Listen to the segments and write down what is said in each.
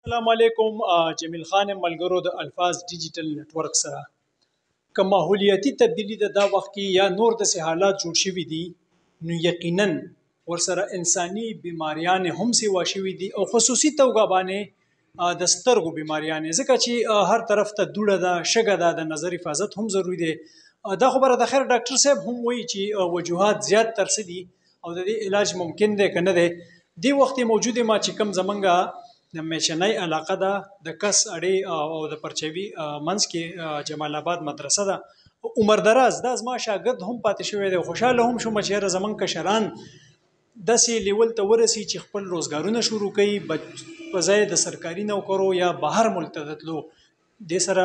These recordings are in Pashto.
السلام علیکم. جمیل خان یم، ملګرو د الفاظ ډیجیټل نتورک سره. که ماحولیاتي تبدیلی د دا وخت کې یا نور داسې حالات جوړ شوي دي، نو یقینا ورسره انساني بیماریان هم سیوا شوي دي، او خصوصي توګه باندې د سترګو بیماریانې، ځکه چې هر طرف ته دوړه ده، شګه ده، د نظر حفاظت هم ضروري دی. دا خبره د خیر ډاکټر صاحب هم وایي چې وجوهات زیات ترڅه دي او د دې علاج ممکن دی که نه دی. دې وخت یې موجود ما چې کوم زمونږ د میشنۍ علاقه ده، د کس اړې او د پرچوي منځ کې جمال آباد مدرسه ده. عمر دراز دا زما شاګرد هم پاتې شوی دی. خوشحاله هم شوم چې یاره زمونږ کشران داسې لیول ته ورسي چې خپل روزګارونه شروع کوي په ځای د سرکاري نوکرو یا بهر ملک ته د تلو. دې سره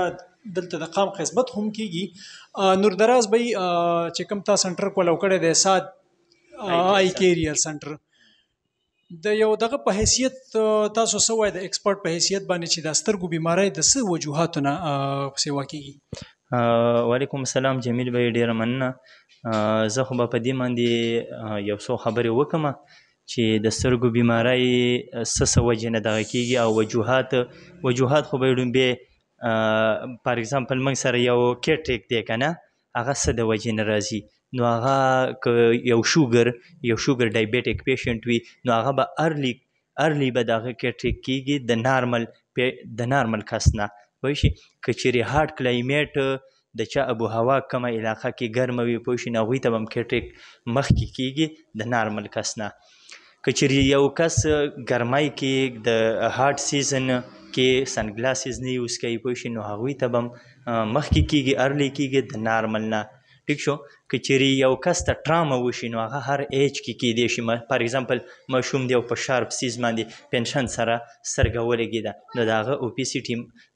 دلته د قام خدمت هم کیږي. نور دراز به چې کوم تا سنټر کولو کړی دی، سات آی کیریئر سنټر، د یو دغه په حیثیت تاسو څه وایي، د ایکسپرټ په حیثیت باندې چې د سترګو بیماری د څه وجوهاتو نه سیوا کیږي؟ وعلیکم السلام جمیل بھائی، ډیره مننه. زه خو به په دې باندې یو څو خبرې وکړم چې د سترګو بیماری څه وجې نه دغه کیږي او وجوهات خو به یې ډومبې فار اګزامپل موږ سره یو کیټریک دی که نه، هغه څه د وجې نه راځي. نو هغه که یو شوګر ډایبیټک پیشنټ وي، نو هغه به ارلی به د هغه کیټریک کیږي د نارمل کس نه. پوه شي، که چیرې هاټ کلایمیټ د چا ابو هوا کومه علاقه کې ګرمه وي، پوه شي، نو هغوی ته به هم کیټریک مخکې کیږي د نارمل کس نه. که چیرې یو کس ګرمۍ کې د هاټ سیزن کې سنګلاسز نه یوز کوي، پوه شي، نو هغوی ته به هم مخکې کیږي، ارلی کیږي د نارمل نه. ټیک شو. که چیرې یو کس ته ټراما وشي، نو هغه هر ایج کې کیدی شي. فار اګزامپل ماشوم دی او په شارپ سیز باندې پنشن سره سترګه ولګېده، نو د هغه اوپیسیټي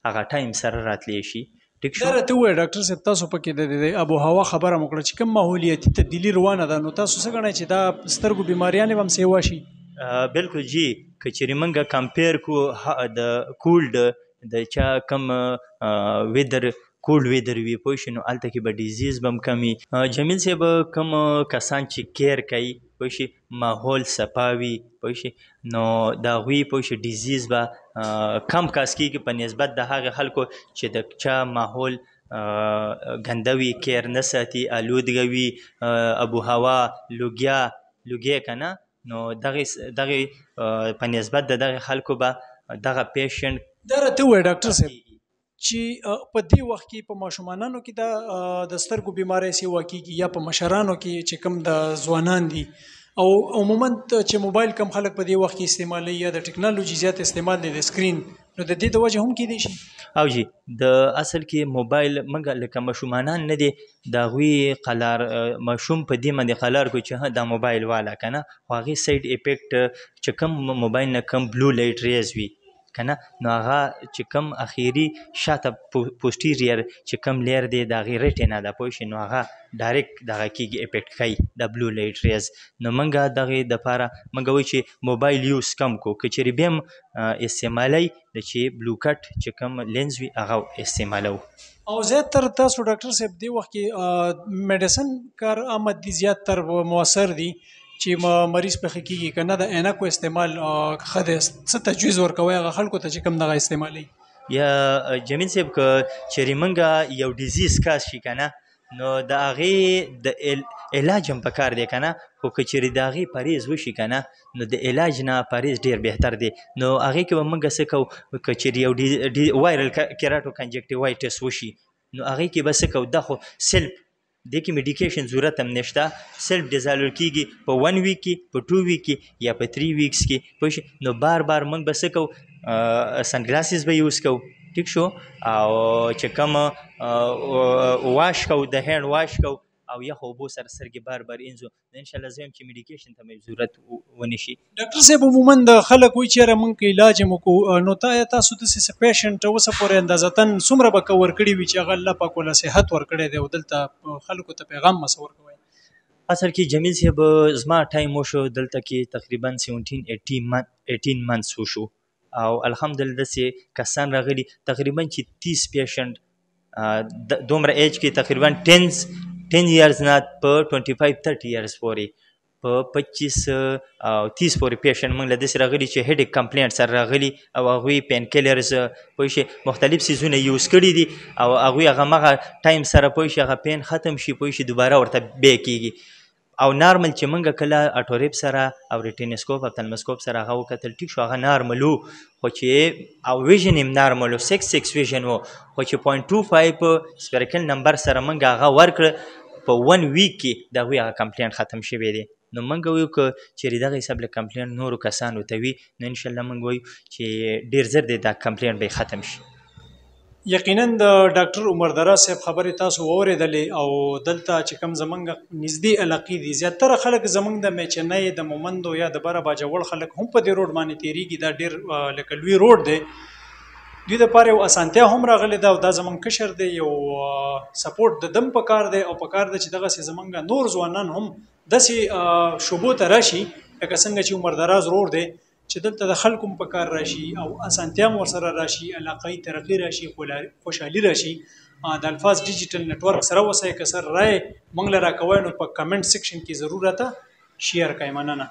هغه ټایم سره راتلی شي. ټیک شو. دا راته ووایه ډاکټر صاحب، تاسو پکې د ابو هوا خبره مو کړه چې کوم ماحولیاتي تبدیلي روانه ده، نو تاسو څه ګڼئ چې دا سترګو بیماریانې به هم سیوا شي؟ بالکل جی. که چیرې موږ کمپیر کو د کولډ د چا کم ویدر کولډ ویدر وي، پوه شي، نو هلته کې به ډیزیز به هم کم وي. جمیل صاحب کوم کسان چې کیر کوي، پوه شي، ماحول صفا وي، پوه شي، نو د هغوی پوه شي ډیزیز به کم کاس کېږي په نسبت د هغې خلکو چې د چا ماحول ګنده وي، کیر نه ساتي، الودګه وي، ابو هوا لوګیا که نه، نو دغې په نسبت د دغې خلکو به دغه پیشنټ. دا راته ووایه ډاکټر صاحب چې په دې وخت کې په ماشومانانو کې د سترګو بیماری سیوا کیږي یا په مشرانو کې چې کوم د ځوانان دي، او عموما چې موبایل کم خلک په دې وخت کې استعمالوي یا د ټکنالوژي زیات استعمال دی د سکرین، نو د دې د وجه هم کیدی شي؟ او جی، د اصل کې موبایل موږ لکه ماشومانان نه دي، د هغوی قلار ماشوم په دې باندې قلار کړو چې دا موبایل والا که نه، خو هغې سایډ افیکټ چې کوم موبایل نه کوم بلو لایټ ریز وي که نه، نو هغه چې کوم اخیري شاته پوسټیریر چې کوم لیر دی د هغې ریټینا ده، پوه شي، نو هغه ډایرکټ دغه کېږي افیکټ کوي د بلو لایټ ریز. نو موږ دغې دپاره موږ وایو چې موبایل یوز کم کړو. که چیرې بیا هم استعمالوي د چې بلو کټ چې کوم لینز وي هغه استعمالوو. او زیاتر تاسو ډاکټر صاحب دې وخت کې میډیسن کار آمد دي، زیاتر مؤثر دي چې مریض پخې کېږي که نه، د عینکو استعمال ښه دی؟ څه تجویز ورکوئ هغه خلکو ته چې کوم دغه استعمالوي؟ یا جمیل صاحب، که چیرې موږ یو ډیزیز کاس شي که نه، نو د هغې د علاج هم پکار دی که نه، خو که چیرې د هغې پرهیز وشي که نه، نو د علاج نه پرهیز ډېر بهتر دی. نو هغې کې به موږ څه کوو، که چیرې یو وایرل کیراټو کنجکټیوایټس وشي، نو هغې کې به څه کوو، دا خو سیلف دې کې میډیکیشن ضرورت هم نشته، سیلف ډیزالو کېږي په 1 ویک کې، په 2 ویک کې یا په 3 ویکس کې، پوه شي. نو بار موږ به څه کوو، سنګلاسز به یوز کوو، ټیک شو، او چې کوم واش کوو، د هینډ واش کوو، او یخو اوبو سره سترګې بار انځو، نو انشاءالله زه یم چې میډیکیشن ته مې ضرورت ونه شي. ډاکټر صاحب عموما د خلک وایي چې یاره موږ که علاج یې وکړو، نو تاسو داسې پیشنټ اوسه پورې اندازتاً څومره به کور کړي وي چې هغه الله پاک وله صحت ورکړی دی، او دلته خلکو ته پیغام مسه ورکوئ؟ اصل کې جمیل صاحب زما ټایم وشو دلته کې تقریبا 17-18 منثس وشو، او الحمدلله داسې کسان راغلي تقریبا چې 30 پیشنټ دومره ایج کې تقریبا 10 years نه په 25-30 years پورې په 25 او 30 پورې پیشنټ موږ له داسې راغلي چې هیډیک کمپلینټ سره راغلي او هغوی پین کیلرز پوه شئ مختلف څیزونه یوز کړي دي او هغوی هغه ټایم سره پوه شئ هغه پین ختم شي پوه شئ دوباره ورته بیا کېږي او نارمل چې موږ کله اټوریپ سره او ریټینسکوپ او تلمسکوپ سره هغه وکتل ټیک شو هغه نارمل وو خو چې او ویژن هم نارمل وو 6 ویژن وو خو چې 0.25 سپیریکل نمبر سره موږ هغه ورکړه په 1 ویک کې د هغوی هغه کمپلینټ ختم شوی دی نو موږ وایو که چېرې دغه حساب له کمپلینټ نورو کسانو ته وي نو انشاءالله موږ وایو چې ډېر زر دی دا کمپلینټ به ختم شي یقینا د ډاکټر عمر دراز صاحب خبرې تاسو واورېدلې او دلته چې کوم زمونږ نږدې علاقې دي زیاتره خلک زمونږ د میچنۍ د مومندو یا د بره باجوړ خلک هم په دې روډ باندې تېرېږي دا ډېر لکه لوی روډ دی دوی دپاره یو اسانتیا هم راغلی ده او دا زمونږ کشر دی یو سپورټ د دم پکار دی او پکار دی چې دغسې زمونږ نور ځوانان هم داسې شوبو ته راشي لکه څنګه چې عمر دراز روډ دی چې دلته د خلکو هم پکار راشي او اسانتیا هم ورسره راشي علاقایي ترقي راشي خوشحالي راشي د الفاظ ډیجیټل نټورک سره اوسئ که سر رای موږ له راکوئ نو په کمنټ سیکشن کې ضرور راته شیر کړئ مننه